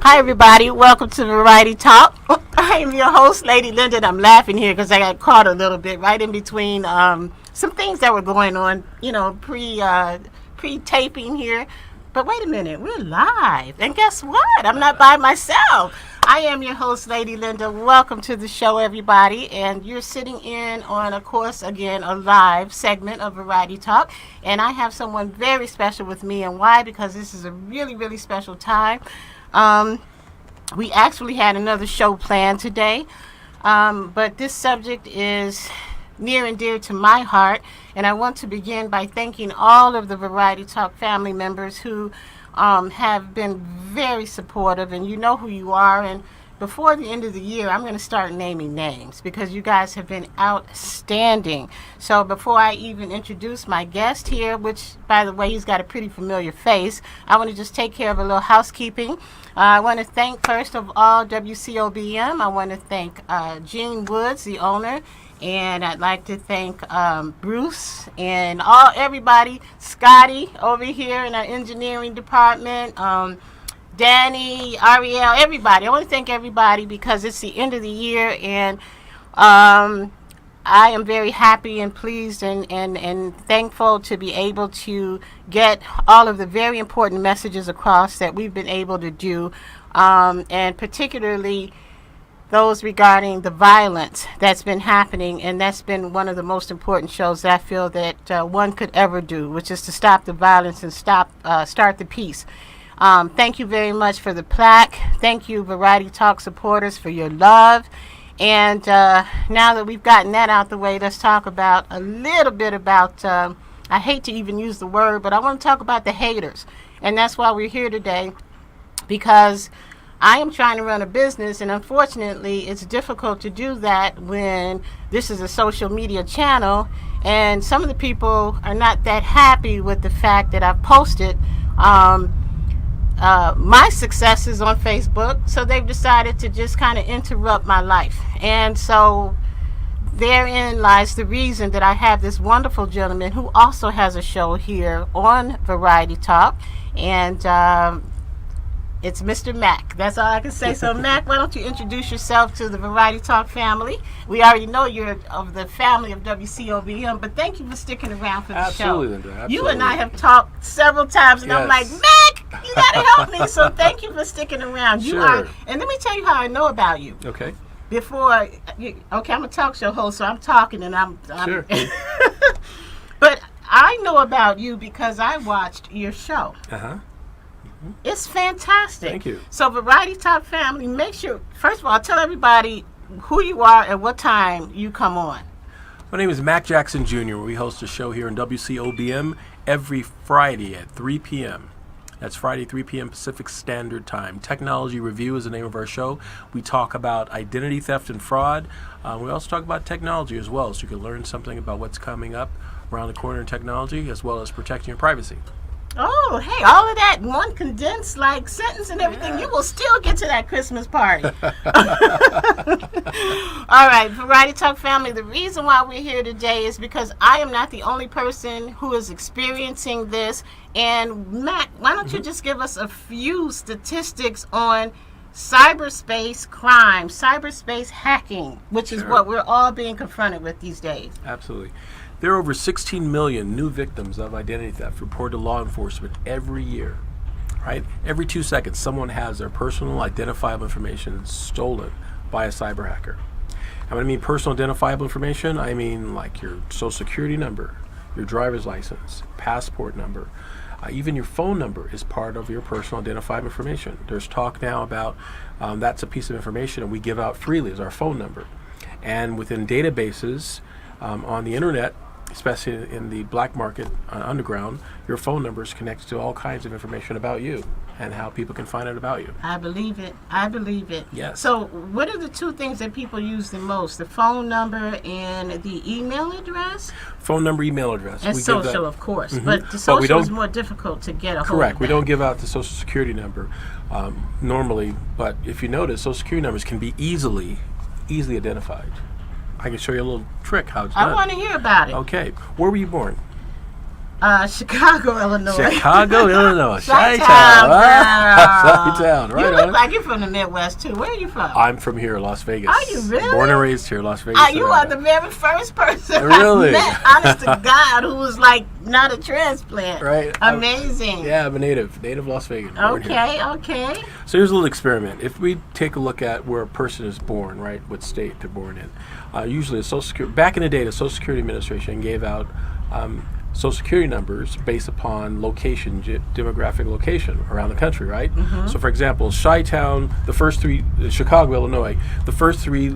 Hi, everybody. Welcome to Variety Talk. I am your host, Lady Linda, and I'm laughing here because I got caught a little bit right in between some things that were going on, pre-taping here. But wait a minute, we're live. And guess what? I'm not by myself. I am your host, Lady Linda. Welcome to the show, everybody. And you're sitting in on, of course, again, a live segment of Variety Talk. And I have someone very special with me. And why? Because this is a really, really special time. We actually had another show planned today, but this subject is near and dear to my heart, and I want to begin by thanking all of the Variety Talk family members who have been very supportive, and you know who you are. And before the end of the year, I'm going to start naming names because you guys have been outstanding. So before I even introduce my guest here, which, by the way, he's got a pretty familiar face, I want to just take care of a little housekeeping. I want to thank, first of all, WCOBM. I want to thank Gene Woods, the owner, and I'd like to thank Bruce and everybody, Scotty over here in our engineering department, Danny, Ariel, everybody. I want to thank everybody because it's the end of the year, and I am very happy and pleased and thankful to be able to get all of the very important messages across that we've been able to do, and particularly those regarding the violence that's been happening. And that's been one of the most important shows that I feel that one could ever do, which is to stop the violence and start the peace. Thank you very much for the plaque. Thank you, Variety Talk supporters, for your love. And now that we've gotten that out the way, let's talk about a little bit about, I hate to even use the word, but I want to talk about the haters. And that's why we're here today, because I am trying to run a business, and unfortunately, it's difficult to do that when this is a social media channel, and some of the people are not that happy with the fact that I've posted my successes on Facebook, so they've decided to just kind of interrupt my life. And so therein lies the reason that I have this wonderful gentleman who also has a show here on Variety Talk, and it's Mr. Mac. That's all I can say. So, Mac, why don't you introduce yourself to the Variety Talk family? We already know you're of the family of WCOBM, but thank you for sticking around for the Absolutely, show. Linda. Absolutely. You and I have talked several times, and Yes. I'm like, Mac, you got to help me. So thank you for sticking around. You Sure. are, and let me tell you how I know about you. Okay. I'm a talk show host, so I'm talking, and I'm Sure. But I know about you because I watched your show. Uh-huh. It's fantastic. Thank you. So, Variety Talk family, make sure, first of all, tell everybody who you are and what time you come on. My name is Mac Jackson Jr. We host a show here in WCOBM every Friday at 3 p.m. That's Friday, 3 p.m. Pacific Standard Time. Technology Review is the name of our show. We talk about identity theft and fraud. We also talk about technology as well, so you can learn something about what's coming up around the corner in technology, as well as protecting your privacy. Oh, hey, all of that in one condensed sentence and everything. Yeah. You will still get to that Christmas party. All right, Variety Talk family, the reason why we're here today is because I am not the only person who is experiencing this. And Matt, why don't you just give us a few statistics on cyberspace crime, cyberspace hacking, which is Sure. what we're all being confronted with these days. Absolutely. There are over 16 million new victims of identity theft reported to law enforcement every year. Right? Every 2 seconds, someone has their personal identifiable information stolen by a cyber hacker. And when I mean personal identifiable information, I mean like your social security number, your driver's license, passport number, even your phone number is part of your personal identifiable information. There's talk now about that's a piece of information that we give out freely as our phone number. And within databases on the internet, especially in the black market underground, your phone number is connected to all kinds of information about you and how people can find out about you. I believe it. I believe it. Yes. So what are the two things that people use the most? The phone number and the email address? Phone number, email address. And We give social, that- of course. Mhm. But the But we social don't- is more difficult to get a hold Correct. of. We that. don't give out the social security number normally, but if you notice, social security numbers can be easily identified. I can show you a little trick how it's done. I want to hear about it. Okay. Where were you born? Chicago, Illinois. Chicago, Illinois. Chi-town, Chi-town. girl. Chi-town. Right You look on. like you're from the Midwest too. Where are you from? I'm from here, Las Vegas. Are you really? Born and raised here, Las Vegas. You are the very first person Really? I met, honest to God, who was like not a transplant. Right. Amazing. Yeah, I'm a native Las Vegas. Born here. Okay. So here's a little experiment. If we take a look at where a person is born, right, what state they're born in, usually back in the day, the Social Security Administration gave out Social Security numbers based upon location, demographic location around the country, right? So, for example, Chi-town, the first three, Chicago, Illinois, the first three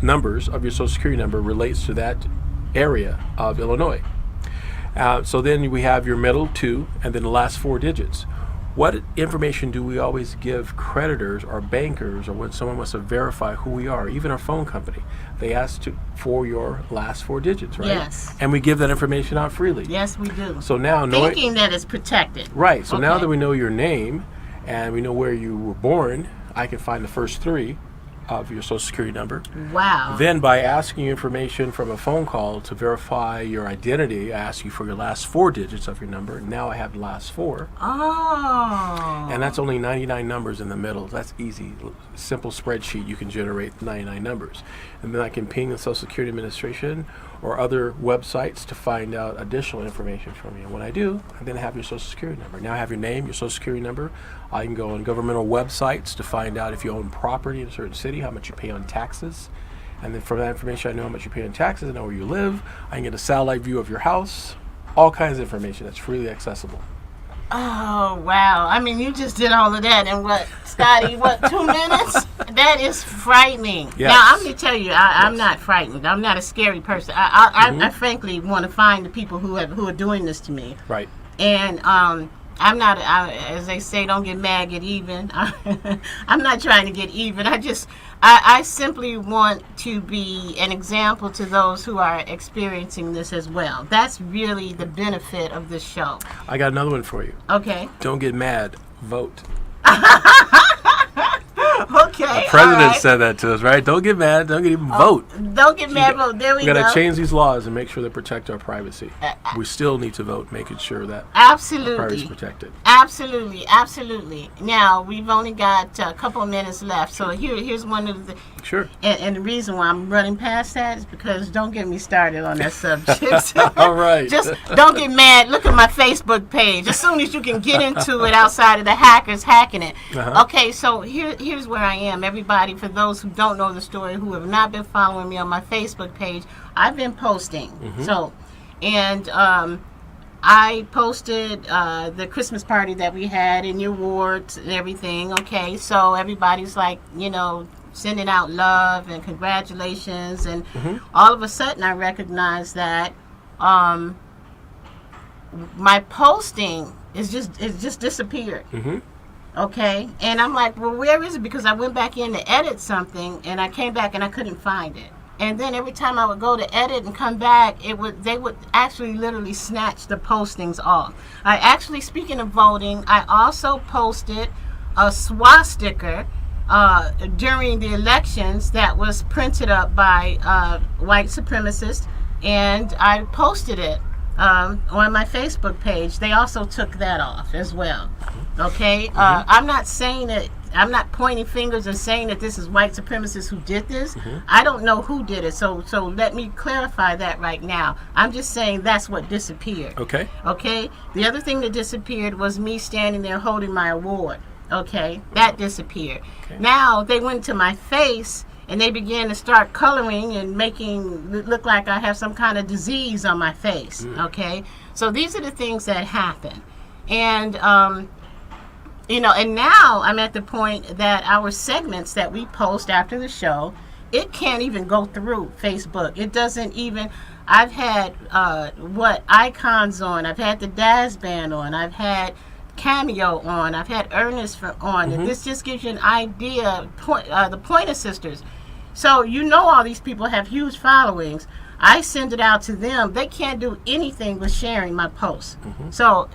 numbers of your Social Security number relates to that area of Illinois. So then we have your middle two, and then the last four digits. What information do we always give creditors or bankers, or when someone wants to verify who we are, even our phone company? They ask for your last four digits, right? Yes. And we give that information out freely. Yes, we do. So now Thinking that it's protected. right. So now Okay. that we know your name and we know where you were born, I can find the first three of your Social Security number. Wow. Then by asking you information from a phone call to verify your identity, I ask you for your last four digits of your number. Now I have the last four. Oh. And that's only 99 numbers in the middle. That's easy. Simple spreadsheet, you can generate 99 numbers. And then I can ping the Social Security Administration or other websites to find out additional information from you. And when I do, I then have your Social Security number. Now I have your name, your Social Security number. I can go on governmental websites to find out if you own property in a certain city, how much you pay on taxes. And then from that information, I know how much you pay on taxes, I know where you live. I can get a satellite view of your house. All kinds of information that's freely accessible. Oh, wow. I mean, you just did all of that in what, Scotty, 2 minutes? That is frightening. Yes. Now, I'm going to tell you, I'm not frightened. I'm not a scary person. I frankly want to find the people who are doing this to me. Right. And I'm not, as they say, don't get mad, get even. I'm not trying to get even. I simply want to be an example to those who are experiencing this as well. That's really the benefit of this show. I got another one for you. Okay. Don't get mad. Vote. Okay. The president all right. said that to us, right? Don't get mad. Don't get even vote. Don't get mad, vote. There we We got go. to change these laws and make sure they protect our privacy. We still need to vote, making sure that our privacy is Absolutely. protected. Absolutely. Now, we've only got a couple of minutes left. So here's one of the... Sure. And the reason why I'm running past that is because don't get me started on that subject. All right. Just don't get mad. Look at my Facebook page. As soon as you can get into it outside of the hackers hacking it. Uh-huh. Okay, so here's where I am. Everybody, for those who don't know the story, who have not been following me on my Facebook page, I've been posting. So, and I posted the Christmas party that we had in your wards and everything. Okay, so everybody's like, sending out love and congratulations, and all of a sudden I recognize that my posting is just disappeared. Okay, and I'm like, well, where is it? Because I went back in to edit something, and I came back and I couldn't find it. And then every time I would go to edit and come back, they would actually literally snatch the postings off. Speaking of voting, I also posted a swastika during the elections that was printed up by white supremacists, and I posted it on my Facebook page. They also took that off as well. Okay, I'm not saying that. I'm not pointing fingers and saying that this is white supremacists who did this. I don't know who did it, so let me clarify that right now. I'm just saying that's what disappeared. Okay. Okay? The other thing that disappeared was me standing there holding my award. Okay? That disappeared. Okay. Now they went to my face and they began to start coloring and making it look like I have some kind of disease on my face. Okay? So these are the things that happen. And and now I'm at the point that our segments that we post after the show, it can't even go through Facebook. It doesn't even. I've had icons on. I've had the Daz Band on. I've had Cameo on. I've had Ernest on. And this just gives you an idea. The Pointer Sisters. So all these people have huge followings. I send it out to them. They can't do anything but sharing my posts. So,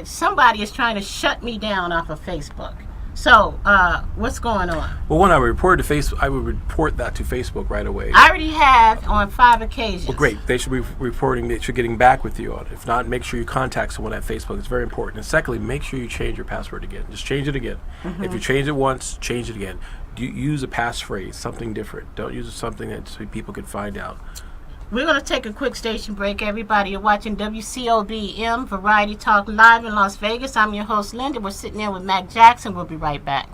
somebody is trying to shut me down off of Facebook. So, what's going on? Well, when I reported to I would report that to Facebook right away. I already have on 5 occasions. Well, great. They should be reporting. They should getting back with you on it. If not, make sure you contact someone at Facebook. It's very important. And secondly, make sure you change your password again. Just change it again. If you change it once, change it again. Use a passphrase, something different. Don't use something that so people can find out. We're going to take a quick station break, everybody. You're watching WCOBM Variety Talk live in Las Vegas. I'm your host, Linda. We're sitting there with Mac Jackson. We'll be right back.